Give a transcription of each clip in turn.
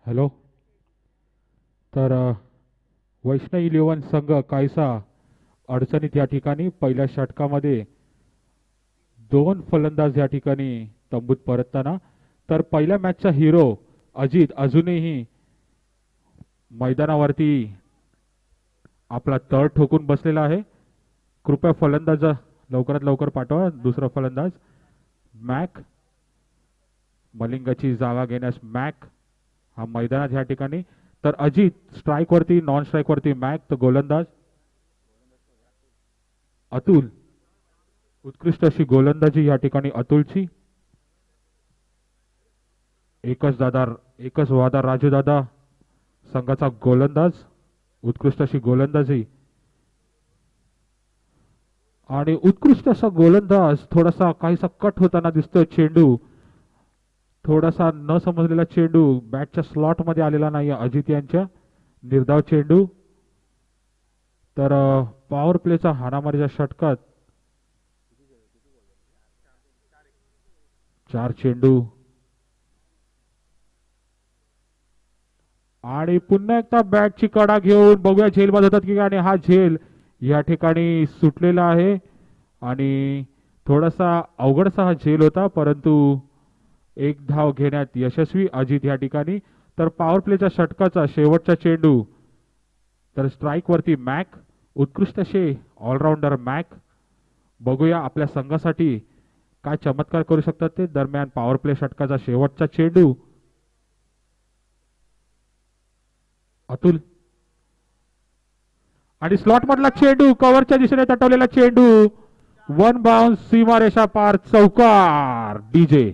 Hello. तर वैष्णव eleven संघ काहीसा अडचणीत या ठिकाणी पहिल्या षटकामध्ये दोन फलंदाज या ठिकाणी तंबूत परतताना. तर पहिल्या मॅचचा हिरो अजित अजूनही मैदानावरती आपला तळ ठोकून बसलेला आहे. कृपया फलंदाज लवकरात लवकर पाठवा. दुसरा फलंदाज मॅक, मलिंगाची जागा घेण्यास मॅक हा मैदानात या ठिकाणी. तर अजित स्ट्राइक वरती, नॉन स्ट्राइक वरती मॅक. तर गोलंदाज अतुल. उत्कृष्ट अशी गोलंदाजी या ठिकाणी अतुलची. एकच वादा राजू दादा संघाचा गोलंदाज. उत्कृष्ट अशी गोलंदाजी आणि उत्कृष्ट असा गोलंदाज. थोडासा काहीसा कट होताना दिसतोय चेंडू. थोडासा न समजलेला चेंडू बॅटच्या स्लॉट मध्ये आलेला नाही अजित यांच्या. निर्धाव चेंडू. तर पॉवर प्लेचा हाणामारीच्या षटकात 4 चेंडू आणि पुन्हा एकदा बॅटची कडा घेऊन बघूया झेल बाद होतात की. आणि हा झेल या ठिकाणी सुटलेला आहे आणि थोडासा अवघडसा हा झेल होता, परंतु एक धाव घेण्यात यशस्वी अजित या ठिकाणी. तर पॉवर प्लेच्या षटकाचा शेवटचा चेंडू. तर स्ट्राइक वरती मॅक. उत्कृष्ट असे ऑलराऊंडर मॅक. बघूया आपल्या संघासाठी काय चमत्कार करू शकतात ते. दरम्यान पॉवर प्ले षटकाचा शेवटचा चेंडू. अतुल आणि स्लॉट मधला चेंडू, कव्हरच्या दिशेने तटवलेला चेंडू. वन बाउन्स, सीमारेषा पार, चौकार. डीजे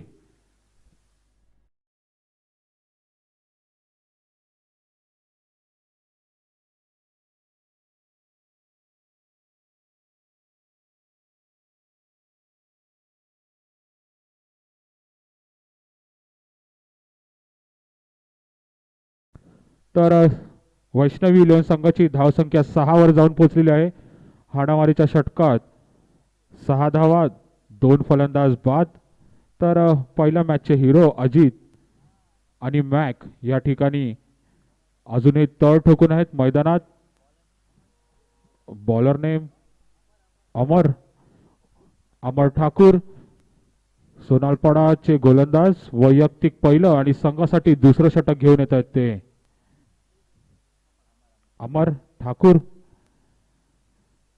तर वैष्णवी इलेव्हन संघाची धावसंख्या 6 वर जाऊन पोहोचलेली आहे. हाणामारीच्या षटकात 6 धावा, 2 फलंदाज बाद. तर पहिल्या मॅचचे हिरो अजित आणि मॅक या ठिकाणी अजूनही तळ ठोकून आहेत मैदानात. Bowler name Amar Amar Thakur. सोनालपाडाचे गोलंदाज. वैयक्तिक पहिलं आणि संघासाठी दुसरं षटक घेऊन येत आहेत ते अमर ठाकूर.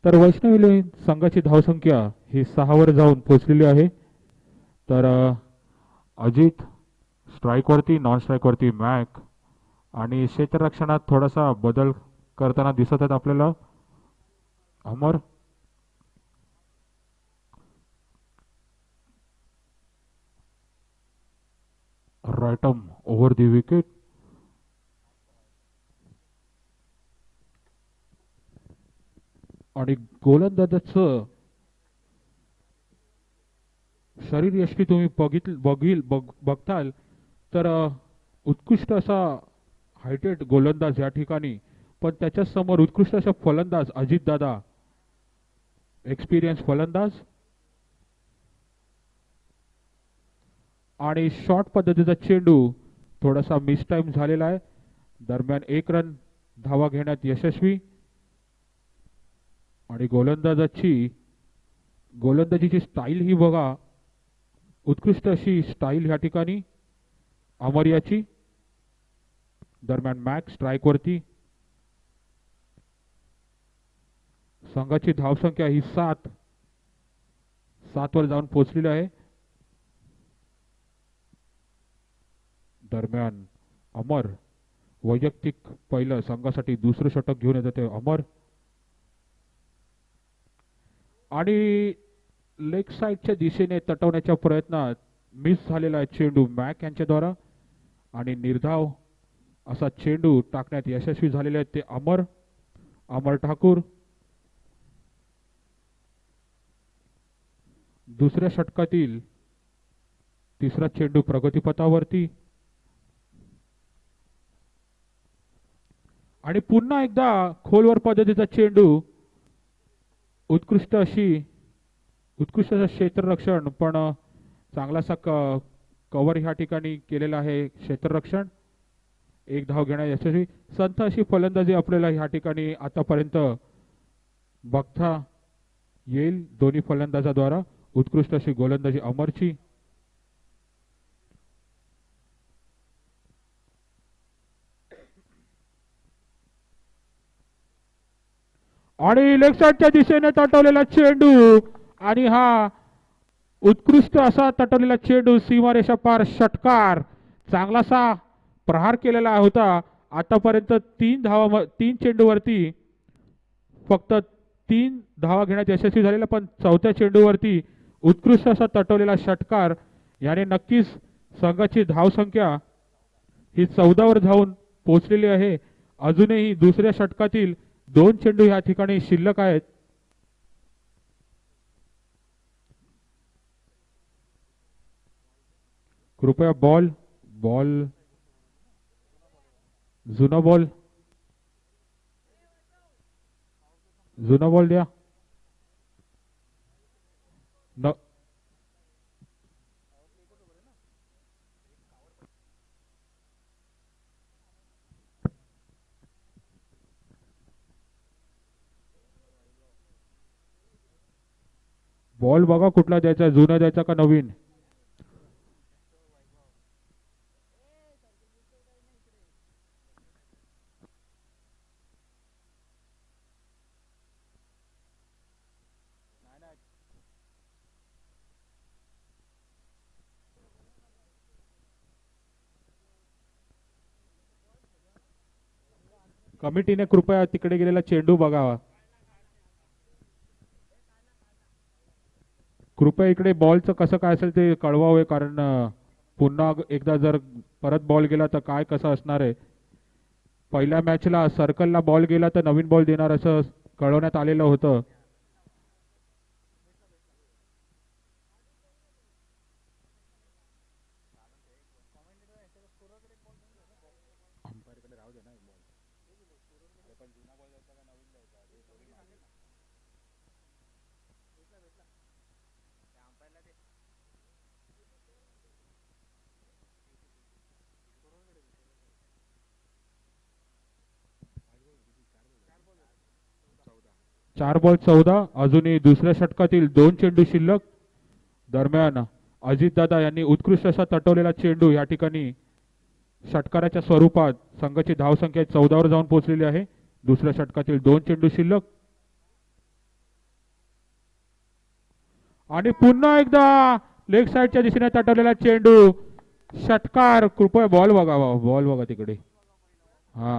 तर वैष्णवी संघाची धावसंख्या ही 6 वर जाऊन पोहोचलेली आहे. तर अजित स्ट्राइक वरती, नॉन स्ट्राइक वरती मॅक आणि क्षेत्ररक्षणात थोडासा बदल करताना दिसत आहेत आपल्याला अमर. Right arm over the wicket. आणि गोलंदाजाचं शरीर यष्टी तुम्ही बघताल तर उत्कृष्ट असा हायटेड गोलंदाज या ठिकाणी. पण त्याच्या समोर उत्कृष्ट असा फलंदाज अजित दादा, एक्सपिरियन्स फलंदाज. आणि शॉर्ट पद्धतीचा चेंडू थोडासा मिस टाइम झालेला आहे. दरम्यान 1 रन धावा घेण्यात यशस्वी. आणि गोलंदाजीची स्टाईल ही बघा. उत्कृष्ट अशी स्टाईल या ठिकाणी अमर याची. दरम्यान मॅक स्ट्राइक वरती. संघाची धावसंख्या ही 7 वर जाऊन पोहोचलेली आहे. दरम्यान अमर वैयक्तिक पहिलं, संघासाठी दुसरं षटक घेऊन येत ते अमर. आणि लेग साइडच्या दिशेने तटवण्याच्या प्रयत्नात मिस झालेला चेंडू मॅक यांच्याद्वारा. आणि निर्धाव असा चेंडू टाकण्यात यशस्वी झालेले आहेत ते अमर ठाकूर. दुसऱ्या षटकातील तिसरा चेंडू प्रगतीपथावरती. आणि पुन्हा एकदा खोलवर पद्धतीचा चेंडू. उत्कृष्ट असं क्षेत्ररक्षण, पण चांगलासा कव्हर ह्या ठिकाणी केलेला आहे क्षेत्ररक्षण. एक धाव घेण्यात यशस्वी. संथ अशी फलंदाजी आपल्याला ह्या ठिकाणी आतापर्यंत बघता येईल दोन्ही फलंदाजाद्वारा. उत्कृष्ट अशी गोलंदाजी अमरची. आणि लेग साईडच्या दिशेने तटवलेला चेंडू आणि हा उत्कृष्ट असा तटवलेला चेंडू सीमारेषा पार षटकार. चांगलासा प्रहार केलेला होता. आतापर्यंत 3 चेंडूवरती फक्त 3 धावा घेण्यात यशस्वी झालेला, पण चौथ्या चेंडूवरती उत्कृष्ट असा तटवलेला षटकार. याने नक्कीच संघाची धावसंख्या ही 14वर जाऊन पोहोचलेली आहे. अजूनही दुसऱ्या षटकातील 2 चेंडू या ठिकाणी शिल्लक आहेत. कृपया बॉल जुना बॉल द्या. बॉल बघा कुठला द्यायचा, जुना द्यायचा का नवीन. कमिटीने कृपया तिकडे गेलेला चेंडू बघावा. कृपया इकडे बॉलचं कसं काय असेल ते कळवावे, कारण पुन्हा एकदा जर परत बॉल गेला तर काय कसं असणार आहे. पहिल्या मॅचला सर्कलला बॉल गेला तर नवीन बॉल देणार असं कळवण्यात आलेलं होतं. चार बॉल 14. अजूनही दुसऱ्या षटकातील 2 चेंडू शिल्लक. दरम्यान अजितदादा यांनी उत्कृष्ट असा तटवलेला चेंडू या ठिकाणी षटकाराच्या स्वरूपात संघाची धावसंख्या 14वर जाऊन पोहोचलेली आहे. दुसऱ्या षटकातील 2 चेंडू शिल्लक. आणि पुन्हा एकदा लेग साईडच्या दिशेने तटवलेला चेंडू षटकार. कृपया बॉल बघा तिकडे. हा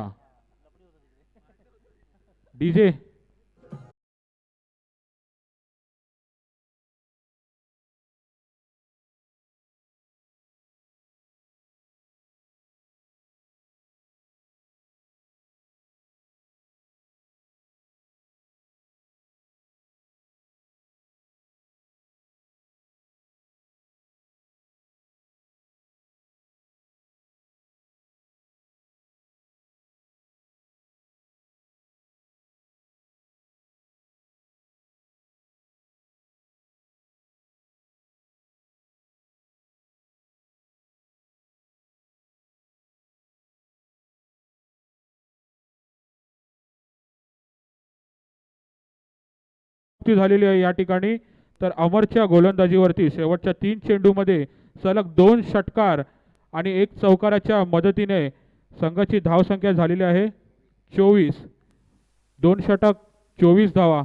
डीजे झालेली आहे या ठिकाणी. तर अमरच्या गोलंदाजीवरती शेवटच्या 3 चेंडूमध्ये सलग 2 षटकार आणि 1 चौकाराच्या मदतीने संघाची धावसंख्या झालेली आहे 24. 2 षटक 24 धावा.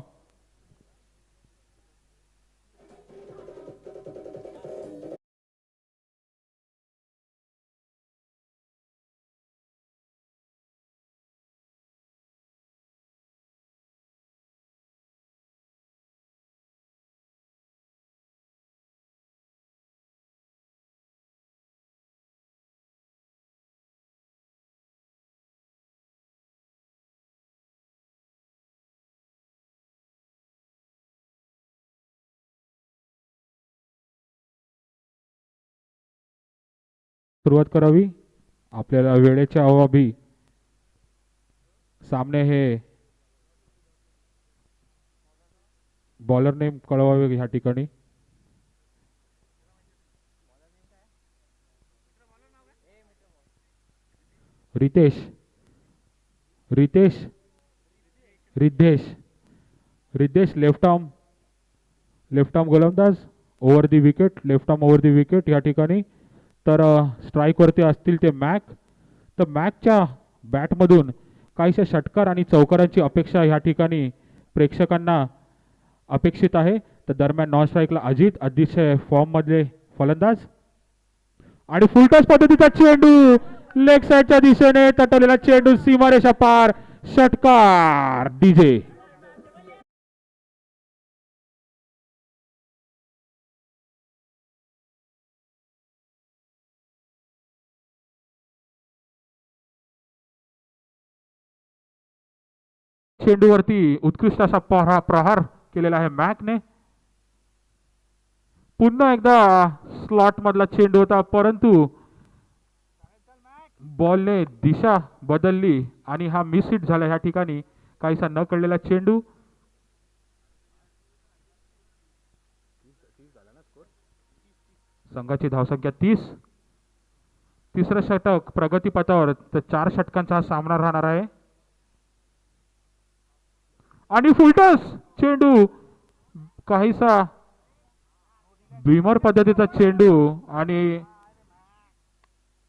सुरुवात करावी. आपल्याला वेळेच्या अभावी सामने हे बॉलर नेम कळवावे ह्या ठिकाणी. रितेश, रितेश, रिद्धेश, रिद्धेश लेफ्ट आर्म गोलंदाज over the wicket, left arm over the wicket या ठिकाणी. तर स्ट्राईकवरती असतील ते मॅक. तर मॅकच्या बॅटमधून काहीशा षटकार आणि चौकारांची अपेक्षा या ठिकाणी प्रेक्षकांना अपेक्षित आहे. तर दरम्यान नॉन स्ट्राईकला अजित अतिशय फॉर्ममधले फलंदाज आणि फुलटॉस पद्धतीचा चेंडू लेग साईडच्या दिशेने तटलेला चेंडू सीमारेषा पार षटकार डीजे. चेंडूवरती उत्कृष्ट असा प्रहार केलेला आहे मॅकने. पुन्हा एकदा स्लॉट मधला चेंडू होता परंतु बॉलने दिशा बदलली आणि हा मिस हिट झाला या ठिकाणी. काहीसा न कळलेला चेंडू. संघाची धावसंख्या 30. तिसरं षटक प्रगतीपथावर. तर 4 षटकांचा हा सामना राहणार आहे. आणि फुलटॉस चेंडू काहीसा बीमर पद्धतीचा चेंडू आणि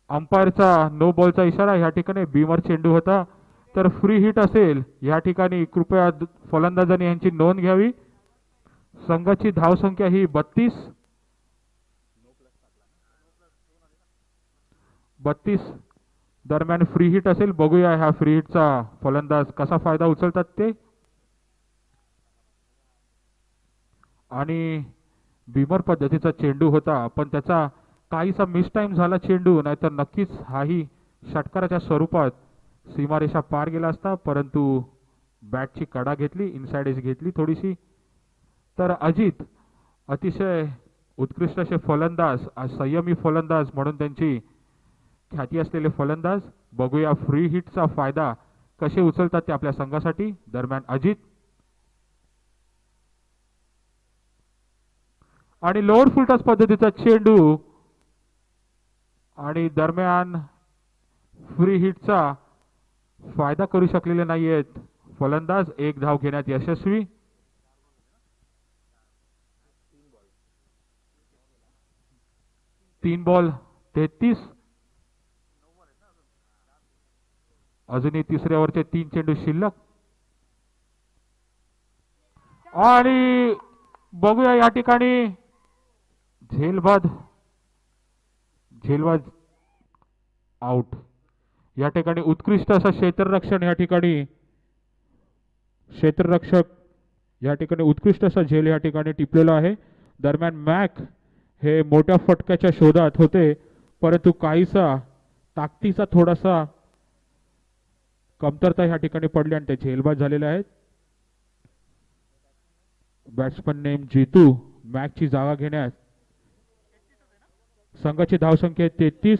अंपायरचा नो बॉलचा इशारा. या ठिकाणी बीमर चेंडू होता. तर फ्री हिट असेल या ठिकाणी. कृपया फलंदाजांनी यांची नोंद घ्यावी. संघाची धावसंख्या ही 32. दरम्यान फ्री हिट असेल. बघूया ह्या फ्री हिटचा फलंदाज कसा फायदा उचलतात ते. आणि बीमर पद्धतीचा चेंडू होता पण त्याचा काहीसा मिस टाइम झाला चेंडू. नाहीतर नक्कीच हाही षटकाराच्या स्वरूपात सीमारेषा पार गेला असता. परंतु बॅटची कडा घेतली, इनसाइड एज घेतली थोडीशी. तर अजित अतिशय उत्कृष्ट असे फलंदाज, संयमी फलंदाज म्हणून त्यांची ख्याती असलेले फलंदाज. बघूया फ्री हिटचा फायदा कसे उचलतात ते आपल्या संघासाठी. दरम्यान अजित आणि लोअर फुलटॉस पद्धतीचा चेंडू आणि दरम्यान फ्री हिटचा फायदा करू शकलेले नाहीयेत फलंदाज. 1 धाव घेण्यात यशस्वी. तीन बॉल 33. अजूनही तिसऱ्या ओव्हरचे 3 चेंडू शिल्लक. आणि बघूया या ठिकाणी झेलबाद आउट. या ठिकाणी उत्कृष्ट असं क्षेत्ररक्षण या ठिकाणी क्षेत्ररक्षक या ठिकाणी उत्कृष्ट असा झेल या ठिकाणी टिपलेला आहे. दरम्यान मॅक हे मोठ्या फटक्याच्या शोधात होते परंतु काहीसा ताकदीचा थोडासा कमतरता या ठिकाणी पडली आणि ते झेलबाद झालेले आहेत. बॅट्समन नेम जितू मॅकची जागा घेण्यास. संघाची धावसंख्या 33.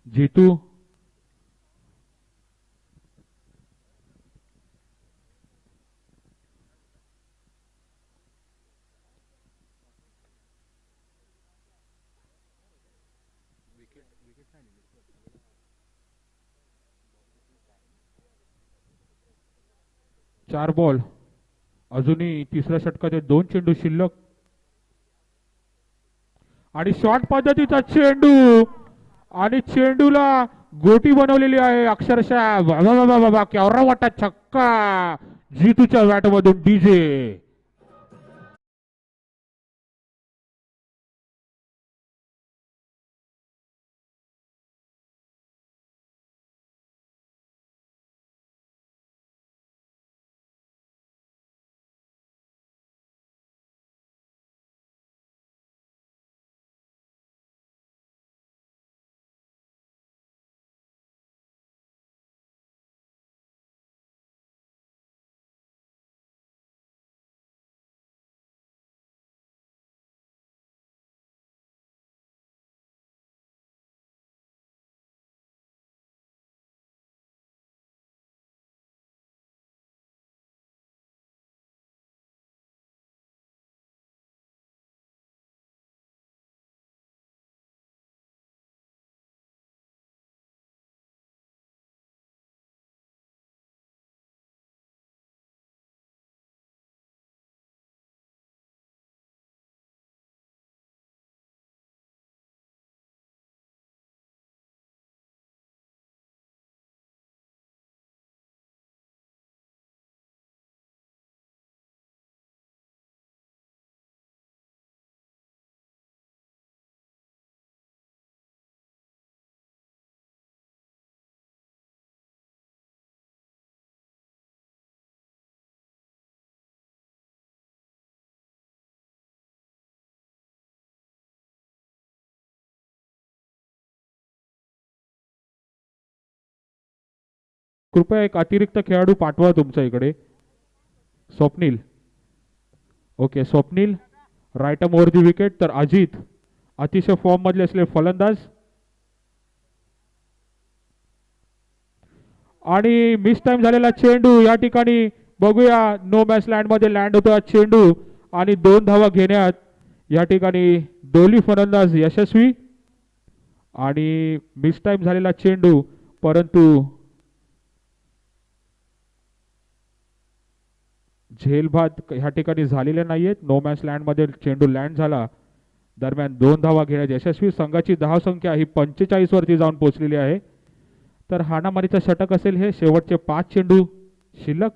जितू 4 बॉल. अजूनही तिसऱ्या षटकाचे 2 चेंडू शिल्लक. आणि शॉर्ट पद्धतीचा चेंडू आणि चेंडूला गोटी बनवलेली आहे अक्षरशः. बाबा केवढा वाटा छक्का जितूच्या बॅटमधून डीजे. कृपया एक अतिरिक्त खेळाडू पाठवा तुमच्या इकडे. Swapnil. Okay Swapnil right arm over the wicket. तर अजित अतिशय फॉर्म मधले असलेले फलंदाज आणि मिस टाइम झालेला चेंडू या ठिकाणी बघूया. नो मॅच लँड मध्ये लँड होतो चेंडू आणि 2 धावा घेण्यात या ठिकाणी दोन्ही फलंदाज यशस्वी. आणि मिस टाइम झालेला चेंडू परंतु झेलबाद ह्या ठिकाणी झालेले नाहीयेत. नो मॅच लँड मध्ये चेंडू लँड झाला. दरम्यान 2 धावा घेण्यात यशस्वी. संघाची धावसंख्या ही 45 वरती जाऊन पोहोचलेली आहे. तर हाणामारीचा षटक असेल हे. शेवटचे 5 चेंडू शिल्लक.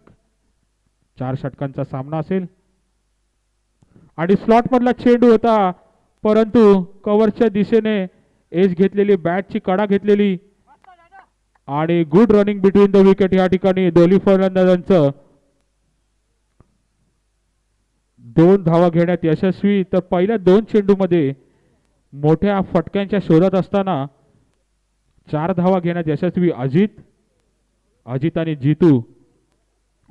4 षटकांचा सामना असेल आणि स्लॉट मधला चेंडू होता परंतु कव्हरच्या दिशेने एज घेतलेली बॅटची कडा घेतलेली आणि good running between the wicket या ठिकाणी दोन्ही फलंदाजांचं 2 धावा घेण्यात यशस्वी. तर पहिल्या 2 चेंडूमध्ये मोठ्या फटक्यांच्या शोधात असताना 4 धावा घेण्यात यशस्वी अजित आणि Jitu.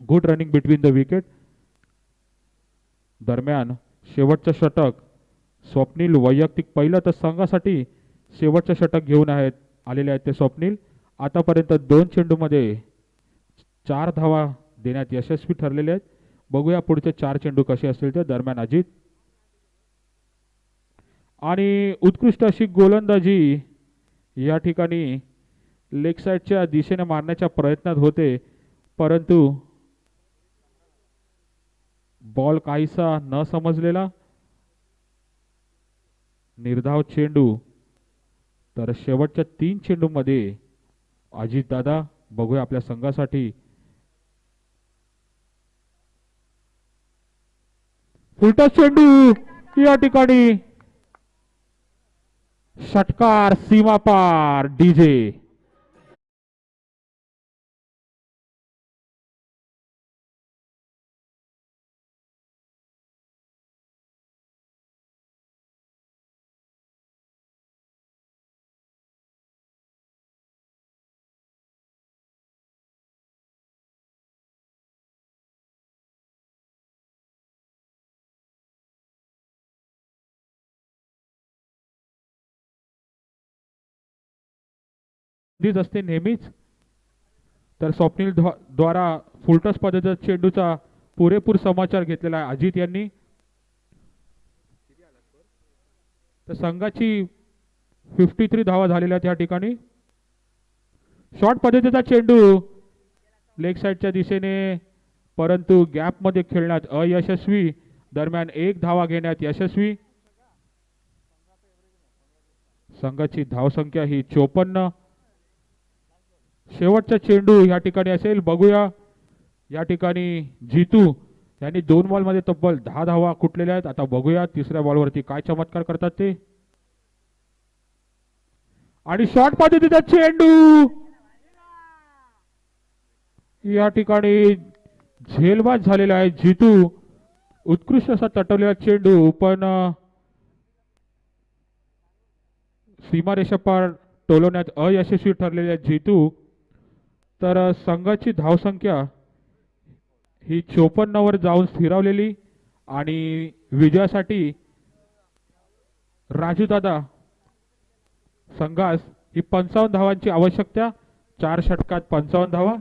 Good running between the wicket. दरम्यान शेवटचं षटक स्वप्नील वैयक्तिक पहिलं. तर संघासाठी शेवटचं षटक घेऊन आलेले आहेत ते स्वप्नील. आतापर्यंत 2 चेंडूमध्ये 4 धावा देण्यात यशस्वी ठरलेले आहेत. बघूया पुढचे 4 चेंडू कसे असतील ते. दरम्यान अजित आणि उत्कृष्ट अशी गोलंदाजी या ठिकाणी लेग साइडच्या दिशेने मारण्याच्या प्रयत्नात होते परंतु बॉल काहीसा न समजलेला. निर्धाव चेंडू. तर शेवटच्या 3 चेंडूमध्ये अजित दादा बघूया आपल्या संघासाठी फुलटा चेंडू या ठिकाणी षटकार सीमापार डीजे. असते नेहमीच. तर स्वप्नील द्वारा फुलटॉस पद्धतीचा चेंडूचा पुरेपूर समाचार घेतलेला आहे अजित यांनी. तर संघाची 53 धावा झालेल्या त्या ठिकाणी. शॉर्ट पद्धतीचा चेंडू लेग साइडच्या दिशेने परंतु गॅप मध्ये खेळण्यात अयशस्वी. दरम्यान 1 धावा घेण्यात यशस्वी. संघाची धावसंख्या ही 54. शेवटचा चेंडू या ठिकाणी असेल. बघूया या ठिकाणी जितू यांनी 2 बॉल मध्ये तब्बल 10 धावा कुटलेल्या आहेत. आता बघूया तिसऱ्या बॉलवरती काय चमत्कार करतात ते. आणि शॉर्ट पद्धतीचा चेंडू या ठिकाणी झेलबाद झालेला आहे. जितू उत्कृष्ट असा तटवलेला चेंडू पण सीमारेषा पार टोलवण्यात अयशस्वी ठरलेले जितू. तर संघाची धावसंख्या ही 54 वर जाऊन स्थिरावलेली आणि विजयासाठी राजू दादा संघास ही 55 धावांची आवश्यकता. 4 षटकात 55 धावा.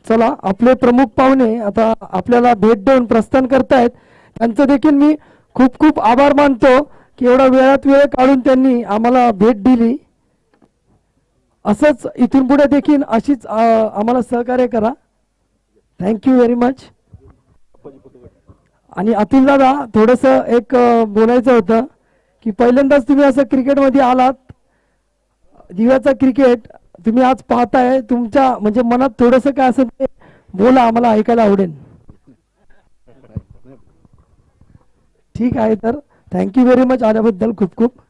चला आपले प्रमुख पाहुणे आता आपल्याला भेट देऊन प्रस्थान करतायत. त्यांचं देखील मी खूप खूप आभार मानतो की एवढा वेळात वेळ काढून त्यांनी आम्हाला भेट दिली. असंच इथून पुढे देखील अशीच आम्हाला सहकार्य करा. Thank you very much. आणि अतुल दादा थोडंसं एक बोलायचं होतं की पहिल्यांदाच तुम्ही असं क्रिकेटमध्ये आलात. दिव्याचा क्रिकेट तुम्ही आज पाहताय. तुमच्या म्हणजे मनात थोडंसं काय असं ते बोला, आम्हाला ऐकायला आवडेल. ठीक आहे. तर थँक्यू व्हेरी मच आल्याबद्दल खूप खूप.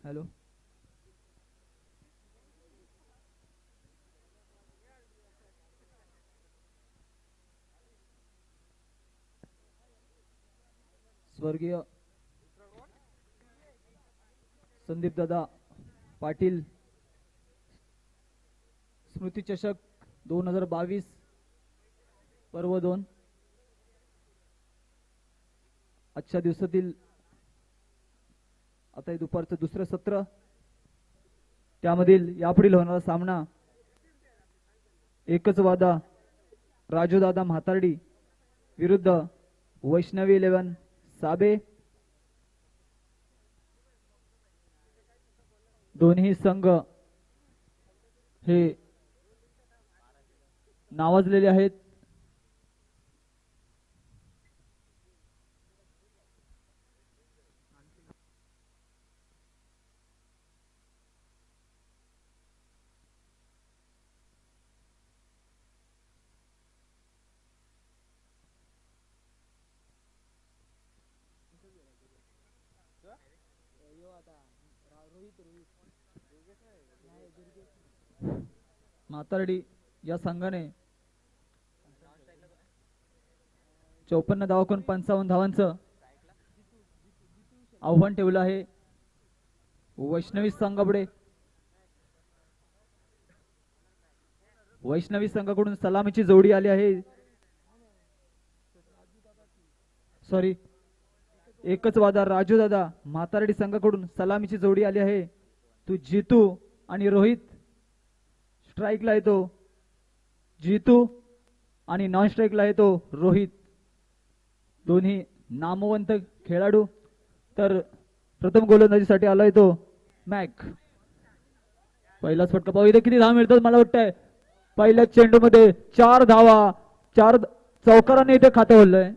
हॅलो. स्वर्गीय संदीप दादा पाटील स्मृती चषक 2022 पर्व 2 आजच्या दिवसातील आता हे दुपारचं दुसरं सत्र, त्यामधील यापुढील होणारा सामना एकच वादा राजूदादा म्हातार्डी विरुद्ध वैष्णवी 11 साबे. दोन्ही संघ हे नावाजलेले आहेत. म्हातार्डी या संघाने 54 धावांकून 55 धावांचं आव्हान ठेवलं आहे. वैष्णवी संघापुढे वैष्णवी संघाकडून सलामीची जोडी आली आहे. सॉरी, एकच वादा राजू दादा म्हातार्डी संघाकडून सलामीची जोडी आली आहे. तू जितू आणि रोहित स्ट्राईकला येतो. जितू आणि नॉन स्ट्राईकला येतो रोहित. दोन्ही नामवंत खेळाडू. तर प्रथम गोलंदाजीसाठी आला येतो मॅक. पहिलाच फटका पाहू इथे किती धावा मिळतात. मला वाटतंय पहिल्या चेंडूमध्ये 4 धावा, 4 चौकारांनी इथे खाते होलंय.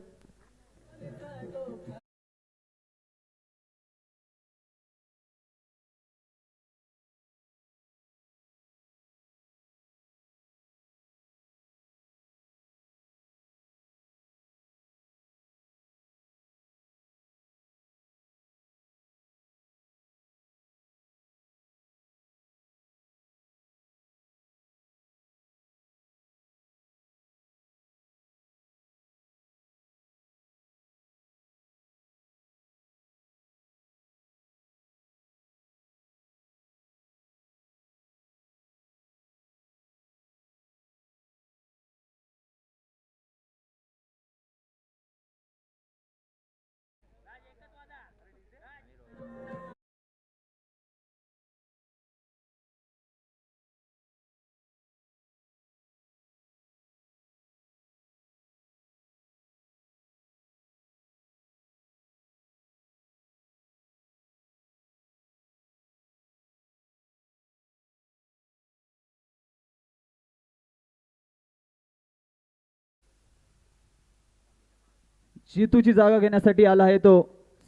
जितूची जागा घेण्यासाठी आला आहे तो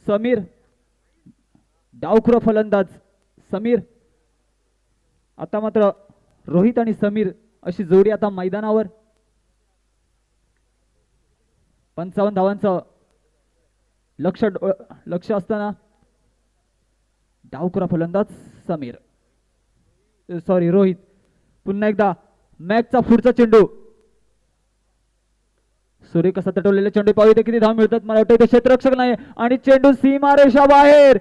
समीर. डावखुरा फलंदाज समीर. आता मात्र रोहित आणि समीर अशी जोडी आता मैदानावर. 55 धावांचं लक्ष असताना डावखुरा फलंदाज समीर, सॉरी रोहित. पुन्हा एकदा मॅचचा पुढचा चेंडू. सूर्य कसा तटवलेला चेंडू पाहू इथे किती धाव मिळतात. मला वाटतं इथे क्षेत्ररक्षक नाही आणि चेंडू सीमारेषा बाहेर.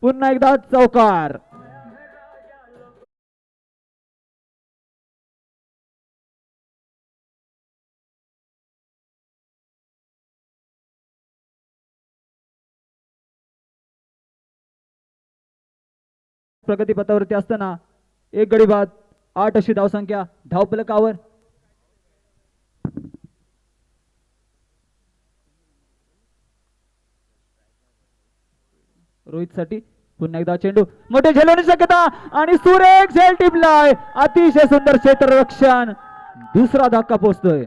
पुन्हा एकदा चौकार. प्रगतीपथावरती असताना एक गडी बाद, 8 अशी धावसंख्या धावफलकावर. रोहित साठी पुन्हा एकदा चेंडू. मोठे झेल होण्याची शक्यता आणि सुरेख झेल टिपलाय. अतिशय सुंदर क्षेत्ररक्षण. दुसरा धक्का पोहोचतोय.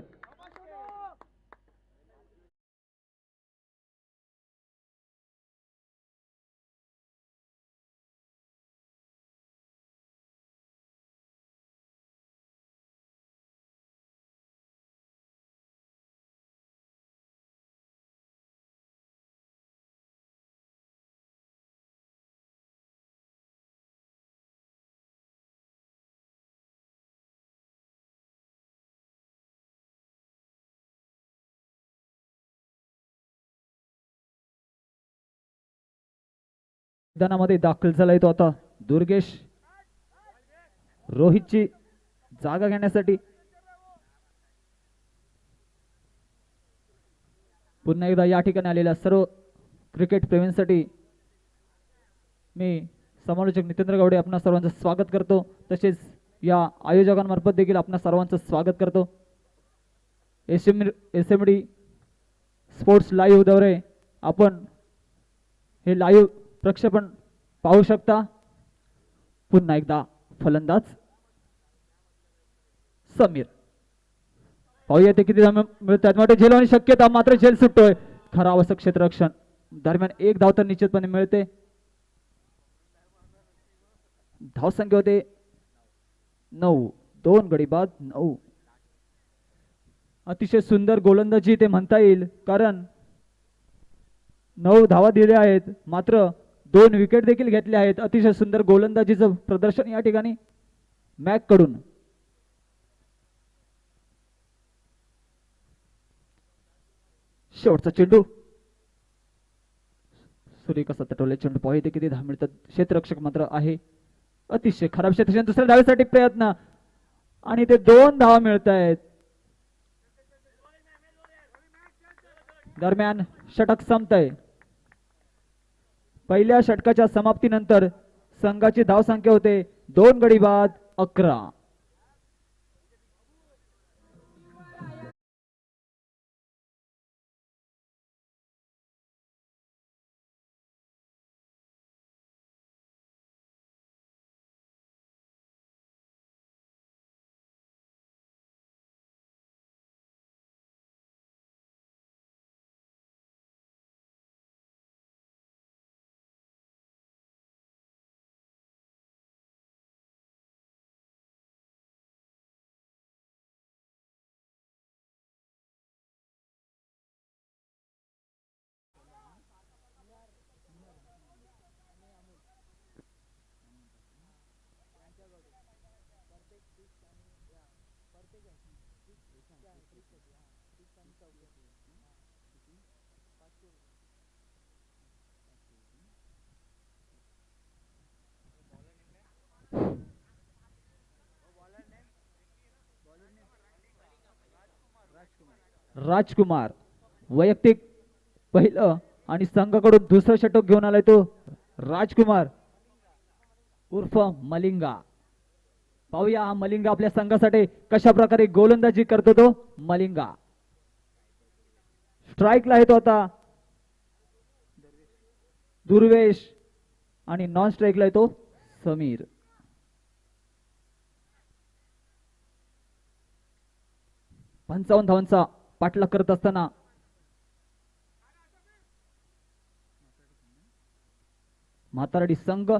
मैदानामध्ये दाखल झालाय तो आता दुर्गेश रोहितची जागा घेण्यासाठी. पुन्हा एकदा या ठिकाणी आलेल्या सर्व क्रिकेट प्रेमींसाठी मी समालोचक नितेंद्र गावडे आपणा सर्वांचं स्वागत करतो. तसेच या आयोजकांमार्फत देखील आपणा सर्वांचं स्वागत करतो. SMD स्पोर्ट्स लाईव्ह द्वारे आपण हे लाईव्ह प्रक्षेपण पाहू शकता. पुन्हा एकदा फलंदाज समीर. पाहूया ते किती धाव मिळतात. मोठे झेल होण्याची शक्यता, मात्र झेल सुटतोय. खराब असं क्षेत्ररक्षण. दरम्यान एक धाव तर निश्चितपणे मिळते. धावसंख्या होते 9. 2 गडी बाद 9. अतिशय सुंदर गोलंदाजी ते म्हणता येईल, कारण 9 धावा दिल्या आहेत, मात्र 2 विकेट देखील घेतल्या आहेत. अतिशय सुंदर गोलंदाजीचं प्रदर्शन या ठिकाणी मॅक कडून. शेवटचा चेंडू सूर्य कसा तटवले चेंडू. पाहिजे किती धाव मिळतात. क्षेत्ररक्षक मात्र आहे अतिशय खराब क्षेत्ररक्षण. दुसऱ्या धावेसाठी प्रयत्न आणि ते 2 धावा मिळत आहेत. दरम्यान षटक संपतंय. पहिल्या षटकाच्या समाप्तीनंतर संघाची धावसंख्या होते 2 गडी बाद 11. राजकुमार वैयक्तिक पहिलं आणि संघाकडून दुसरं षटक घेऊन आलाय तो राजकुमार उर्फ मलिंगा. पाहूया हा मलिंगा आपल्या संघासाठी कशा प्रकारे गोलंदाजी करतो. तो मलिंगा स्ट्राईकला आहे तो आता. दुर्वेश आणि नॉन स्ट्राईकला आहे तो समीर. पंचावन्न धावांचा पाठलाग करत असताना म्हातारडी संघ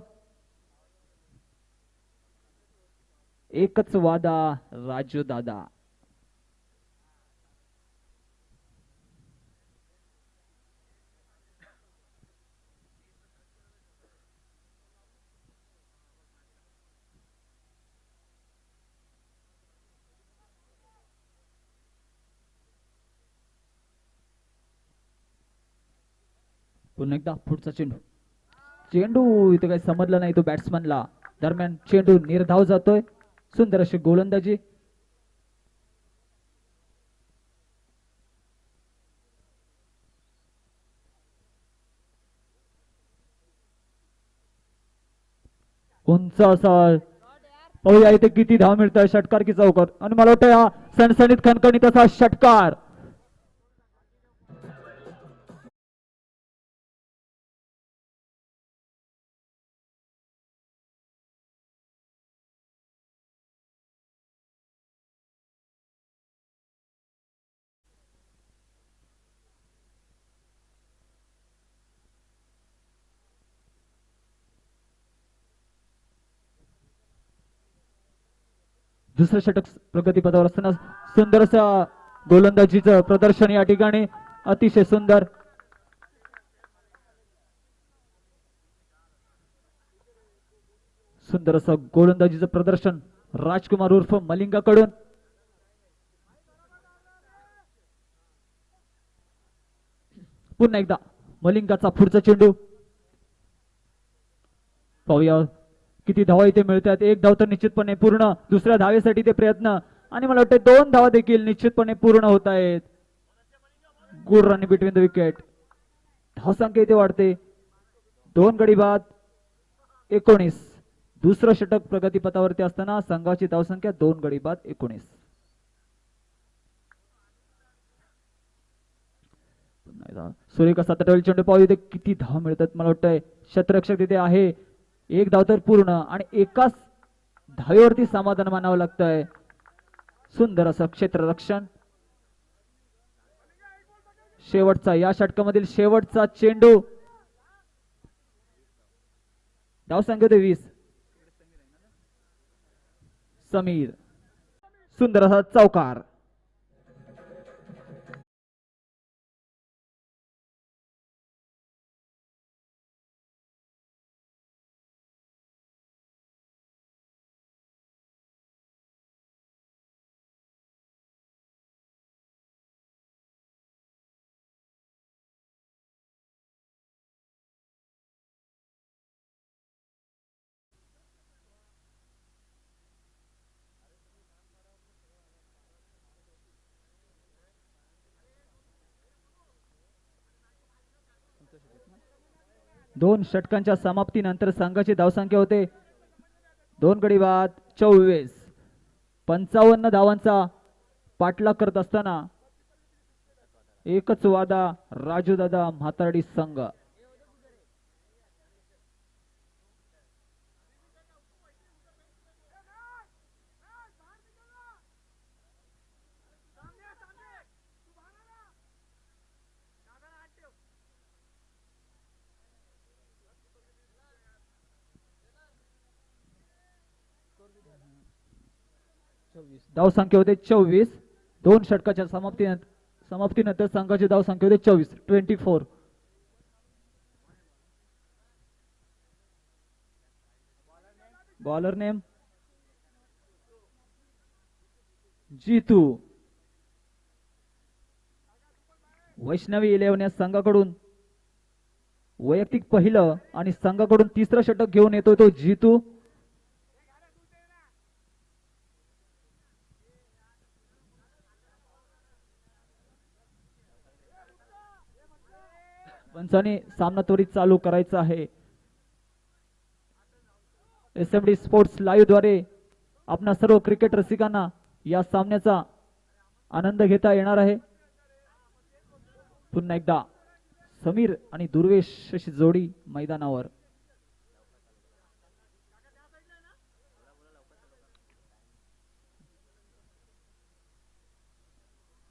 एकच वादा राजू दादा. पुन्हा एकदा पुढचा चेंडू. चेंडू इथे काही समजलं नाही तो बॅट्समनला. दरम्यान चेंडू निर्धाव जातोय. सुंदर अशी गोलंदाजी. उंच असा. पाहूया इथे किती धाव मिळतोय. षटकार की चौकार. आणि मला वाटतं हा सणसणीत खणखणीत असा षटकार. दुसरं षटक प्रगतीपथावर असताना सुंदर असं गोलंदाजीचं प्रदर्शन या ठिकाणी. अतिशय सुंदर. सुंदर असं गोलंदाजीचं प्रदर्शन राजकुमार उर्फ मलिंगाकडून. पुन्हा एकदा मलिंगाचा पुढचा चेंडू. पाहूया किती धावा इथे मिळतात. एक धाव तर निश्चितपणे पूर्ण, दुसऱ्या धावेसाठी ते प्रयत्न, आणि मला वाटतं 2 धावा देखील निश्चितपणे पूर्ण होत आहेत. Good run between the wicket. धावसंख्या इथे वाढते. 2 गडी बाद 19. दुसरं षटक प्रगतीपथावरती असताना संघाची धावसंख्या 2 गडी बाद 19. सूर्यका 7 चेंडू पाहू इथे किती धाव मिळतात. मला वाटतंय क्षेत्ररक्षक तिथे आहे. 1 धाव तर पूर्ण आणि एकाच धावेवरती समाधान मानावं लागतंय. सुंदर असं क्षेत्ररक्षण. शेवटचा या षटकामधील शेवटचा चेंडू. धावसंख्या 20. समीर सुंदर असा चौकार. दोन षटकांच्या समाप्तीनंतर संघाची धावसंख्या होते 2 गडी बाद 24. 55 धावांचा पाठलाग करत असताना एकच वादा राजू दादा म्हातारडी संघ. धावसंख्या होते 24. 2 षटकाच्या समाप्तीनंतर संघाची धावसंख्या होते 24. Bowler name Jitu. वैष्णवी 11 या संघाकडून वैयक्तिक पहिलं आणि संघाकडून तिसरं षटक घेऊन येतो तो जीतू. पंचाने सामना त्वरित चालू करायचा आहे. SMD स्पोर्ट्स लाईव्ह द्वारे आपणा सर्व क्रिकेट रसिकांना या सामन्याचा आनंद घेता येणार आहे. पुन्हा एकदा समीर आणि दुर्वेश अशी जोडी मैदानावर.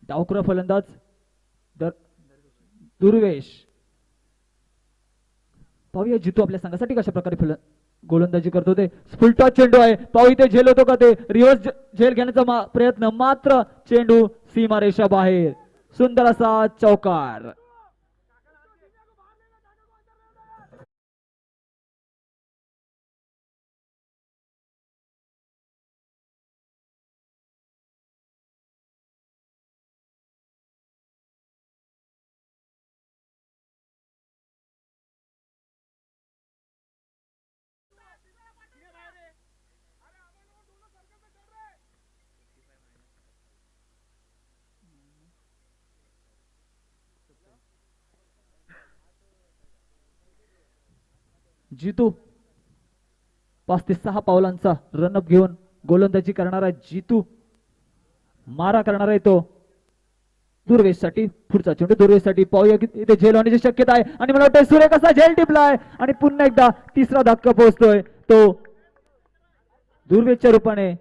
डावखुरा फलंदाज दुर्वेश. पाहूया जितू आपल्या संघासाठी कशा प्रकारे गोलंदाजी करतो ते. फुलटॉस चेंडू आहे. पाहू इथे झेल होतो का ते. रिव्हर्स झेल घेण्याचा प्रयत्न, मात्र चेंडू सीमारेषा बाहेर. सुंदर असा चौकार. जीतू 5 ते 6 पावलांचा रनअप घेऊन गोलंदाजी करणारा जीतू. मारा करणार आहे तो दुर्वेशसाठी. पुढचा चेंडू दुर्वेशसाठी. पाहूया की इथे झेल होण्याची शक्यता आहे आणि मला वाटतं सूर्य कसा झेल टिपलाय आणि पुन्हा एकदा तिसरा धक्का पोहोचतोय तो दुर्वेशच्या रूपाने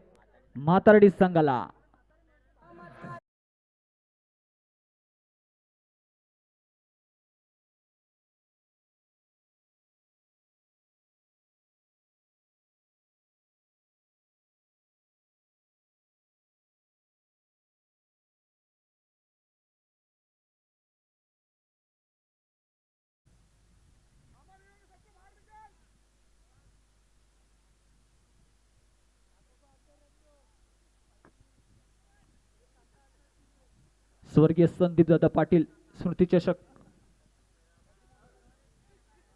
म्हातारडी संघाला. स्वर्गीय संदीप दादा पाटील स्मृती चषक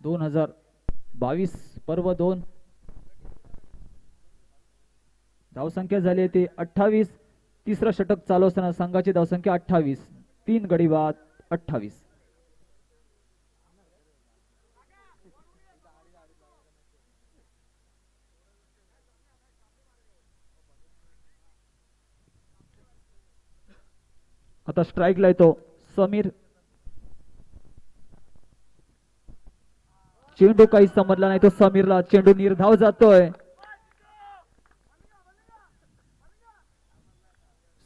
2022 पर्व 2 धावसंख्या झाली आहे ती 28. तिसरं षटक चालू असताना संघाची धावसंख्या 28. 3 गडी बाद 28. आता स्ट्राईकला येतो समीर. चेंडू काही समजला नाही तो समीरला. चेंडू निर्धाव जातोय.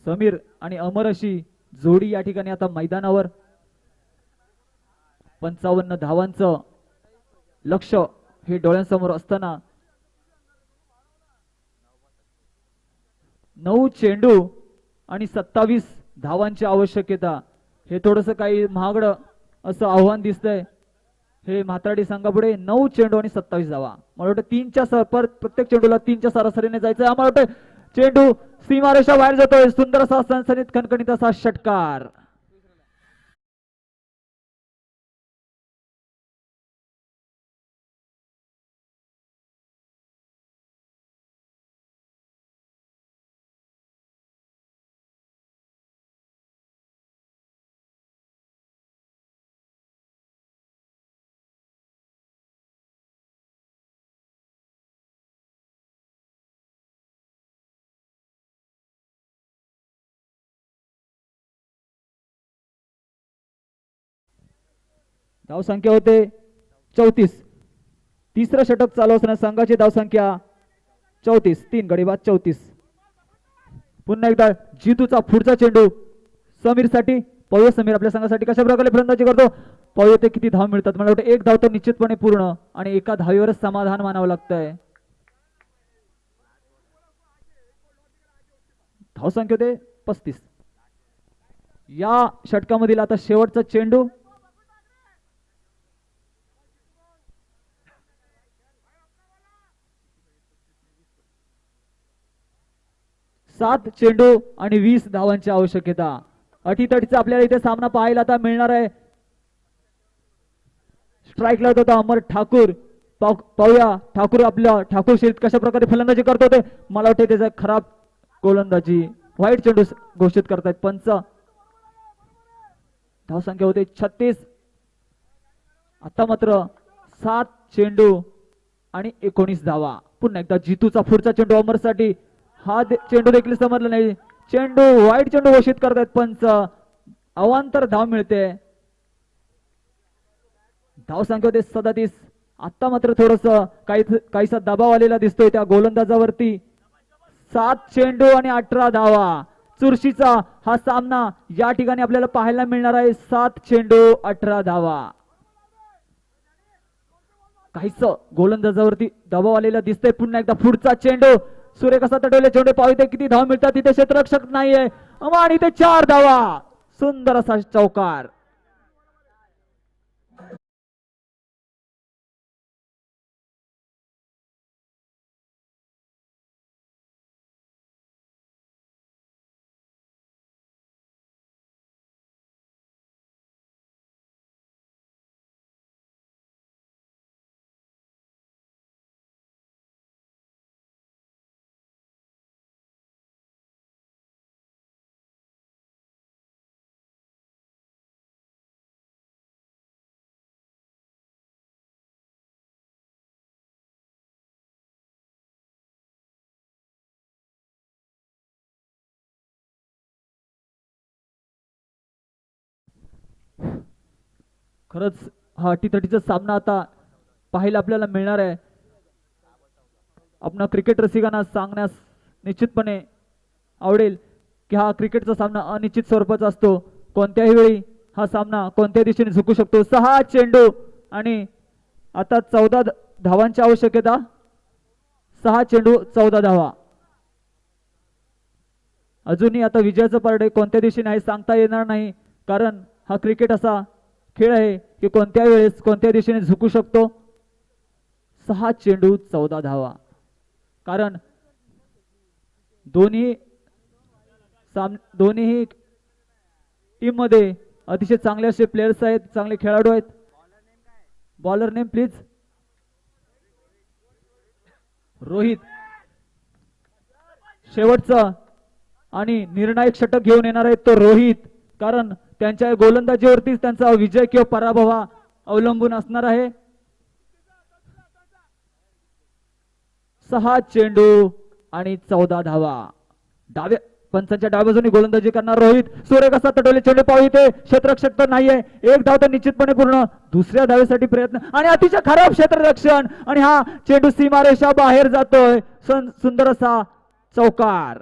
समीर आणि अमर अशी जोडी या ठिकाणी आता मैदानावर. 55 धावांचं लक्ष हे डोळ्यांसमोर असताना 9 चेंडू आणि 27 धावांची आवश्यकता. हे थोडस काही महागडं असं आव्हान दिसतंय हे म्हातारडी संघापुढे. 9 चेंडू आणि 27 धावा. मला वाटतं 3च्या प्रत्येक चेंडूला 3च्या सरासरीने जायचंय. आम्हाला वाटतं चेंडू सीमारेषा बाहेर जातोय. सुंदर असा सणसणीत खणखणीत असा षटकार. धावसंख्या होते 34. तिसरं षटक चालू असताना संघाची धावसंख्या 34. 3 गडी बाद 34. पुन्हा एकदा जितूचा पुढचा चेंडू समीर साठी. पाहूया समीर आपल्या संघासाठी कशा प्रकारे फलंदाजी करतो. पाहूया ते किती धाव मिळतात. मला वाटतं 1 धाव तर निश्चितपणे पूर्ण आणि एका धावेवरच समाधान मानावं लागतंय. धावसंख्या होते 35. या षटकामधील आता शेवटचा चेंडू. 7 चेंडू आणि 20 धावांची आवश्यकता. अटीतटीचा आपल्याला इथे सामना पाहायला आता मिळणार आहे. स्ट्राईकला होता अमर ठाकूर. पाहूया ठाकूर आपल्या ठाकूर शैलीत कशा प्रकारे फलंदाजी करतो ते. मला वाटते त्याचा खराब गोलंदाजी. वाईट चेंडू घोषित करतायत पंच. धावसंख्या होते 36. आता मात्र 7 चेंडू आणि 19 धावा. पुन्हा एकदा जितूचा पुढचा चेंडू अमर साठी. हा चेंडू देखील समजला नाही. चेंडू वाईट चेंडू घोषित करतायत पंच. अवांतर धाव मिळते. धावसंख्या होते 37. आता मात्र थोडस काहीसा दबाव आलेला दिसतोय त्या गोलंदाजावरती. 7 चेंडू आणि 18 धावा. चुरशीचा हा सामना या ठिकाणी आपल्याला पाहायला मिळणार आहे. 7 चेंडू 18 धावा. काहीच गोलंदाजावरती दबाव आलेला दिसतोय. पुन्हा एकदा पुढचा चेंडू. सूर्य कसा तटवले चेंडू. पाहू किती धाव मिळतात. तिथे क्षेत्ररक्षक नाहीये आणि इथे 4 धावा. सुंदर असा चौकार. खरंच हा अटीतटीचा सामना आता पाहायला आपल्याला मिळणार आहे. आपण क्रिकेट रसिकांना सांगण्यास निश्चितपणे आवडेल की हा क्रिकेटचा सामना अनिश्चित स्वरूपाचा असतो. कोणत्याही वेळी हा सामना कोणत्या दिशेने झुकू शकतो. 6 चेंडू आणि आता 14 धावांची आवश्यकता. 6 चेंडू 14 धावा. अजूनही आता विजयाचं पारडे कोणत्या दिशेने आहे सांगता येणार नाही. कारण हा क्रिकेट असा खेळ आहे की कोणत्या वेळेस कोणत्या दिशेने झुकू शकतो. 6 चेंडू 14 धावा. कारण दोन्ही टीम मध्ये अतिशय चांगले असे प्लेयर्स आहेत. चांगले खेळाडू आहेत. Bowler name please. रोहित. शेवटचा आणि निर्णायक षटक घेऊन येणार आहे तो रोहित, कारण त्यांच्या गोलंदाजीवरतीच त्यांचा विजय किंवा पराभव हा अवलंबून असणार आहे. 6 चेंडू आणि 14 धावा. डाव्या पंचांच्या डाव्या बाजूने गोलंदाजी करणार रोहित. सूर्य कसा तटवले चेंडू पाहू इथे क्षेत्ररक्षक तर नाहीये. एक धाव तर निश्चितपणे पूर्ण. दुसऱ्या धावेसाठी प्रयत्न आणि अतिशय खराब क्षेत्ररक्षण आणि हा चेंडू सीमारेषा बाहेर जातोय. सुंदर असा चौकार.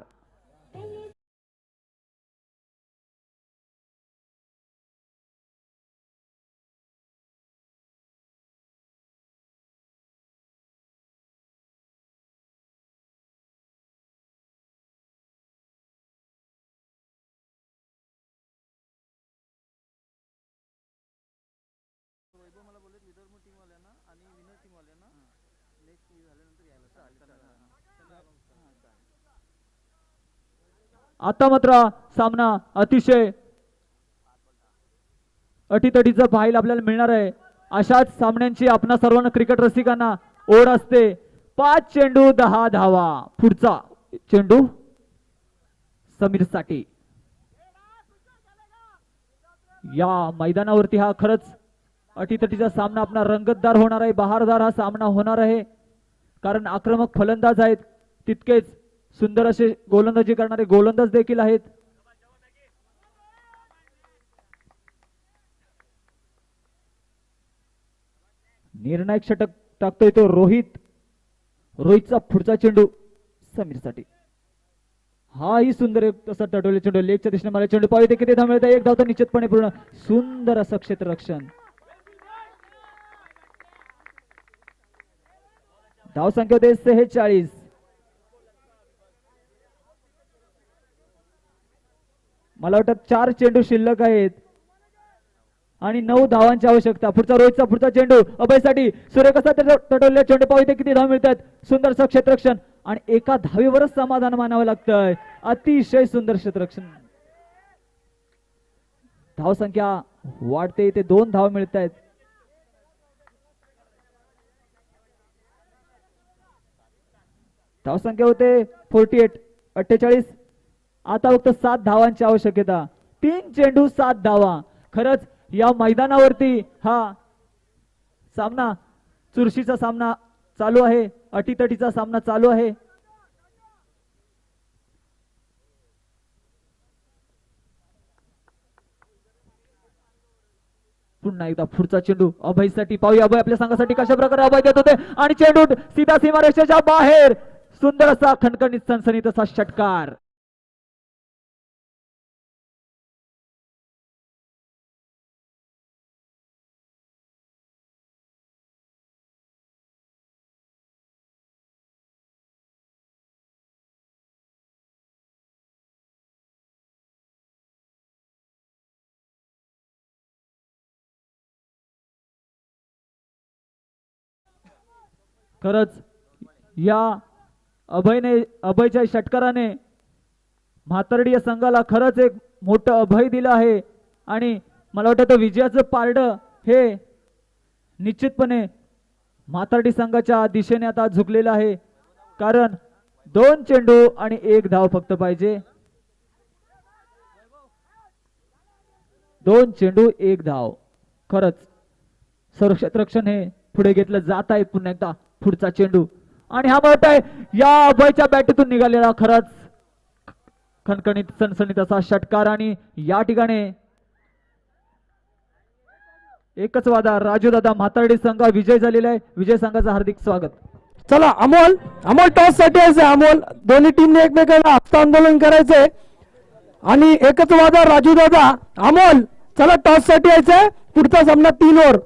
आता मात्र सामना अतिशय अटीतटीचा पाहायला आपल्याला मिळणार आहे. अशाच सामन्यांची आपणा सर्वांना क्रिकेट रसिकांना ओढ असते. 5 चेंडू 10 धावा. पुढचा चेंडू समीर साठी. या मैदानावरती हा खरंच अटीतटीचा सामना आपला रंगतदार होणार आहे. बहारदार हा सामना होणार आहे, कारण आक्रमक फलंदाज आहेत, तितकेच सुंदर असे गोलंदाजी करणारे गोलंदाज देखील आहेत. निर्णायक षटक टाकतोय तो रोहित. रोहितचा पुढचा चेंडू समीरसाठी. हाही सुंदर तसा टटोले चेंडू लेगच्या दिशेने मला चेंडू पाहिजे किती धाव मिळत आहे. एक धाव तर निश्चितपणे पूर्ण. सुंदर असं क्षेत्ररक्षण. धाव संख्या होते 46. मला वाटतं 4 चेंडू शिल्लक आहेत आणि 9 धावांची आवश्यकता. पुढचा रोहितचा पुढचा चेंडू अभयसाठी. सूर्य कसा तटवले चेंडू पाहिजे किती धाव मिळतात. सुंदर असं क्षेत्ररक्षण आणि एका धावेवरच समाधान मानावं लागतंय. अतिशय सुंदर क्षेत्ररक्षण. धाव संख्या वाढते, इथे 2 धाव मिळत आहेत. धाव संख्या होते 48. आता फक्त 7 धावांची आवश्यकता. 3 चेंडू 7 धावा. खरंच या मैदानावरती हा सामना चुरशीचा सामना चालू आहे, अटीतटीचा सामना चालू आहे. पुन्हा एकदा पुढचा चेंडू अभयसाठी. पाहूया अभय आपल्या संघासाठी कशा प्रकारे अभय देत होते आणि चेंडू सीधा सीमारेषेच्या बाहेर. सुंदर असा खणखणीत सणसणीत असा षटकार. खरंच या अभयच्या षटकाराने म्हातर्डी या संघाला खरंच एक मोठं अभय दिलं आहे आणि मला वाटतं विजयाचं पारडं हे निश्चितपणे म्हातर्डी संघाच्या दिशेने आता झुकलेलं आहे, कारण 2 चेंडू आणि 1 धाव फक्त पाहिजे. 2 चेंडू 1 धाव. खरंच क्षेत्ररक्षण हे पुढे घेतलं जात आहे. पुन्हा एकदा पुढचा चेंडू आणि हा मोठा आहे या अभयच्या बॅटीतून निघालेला खरंच खणखणीत सणसणीत असा षटकार. आणि या ठिकाणी एकच वादा. राजू दादा म्हातारडी संघ विजय झालेला आहे. विजय संघाचं हार्दिक स्वागत. चला अमोल टॉस साठी यायचंय. अमोल दोन्ही टीमने एकमेकांना हस्त आंदोलन करायचंय आणि एकच वादा. राजू दादा अमोल चला टॉस साठी यायचंय. पुढचा सामना 3 ओव्हर.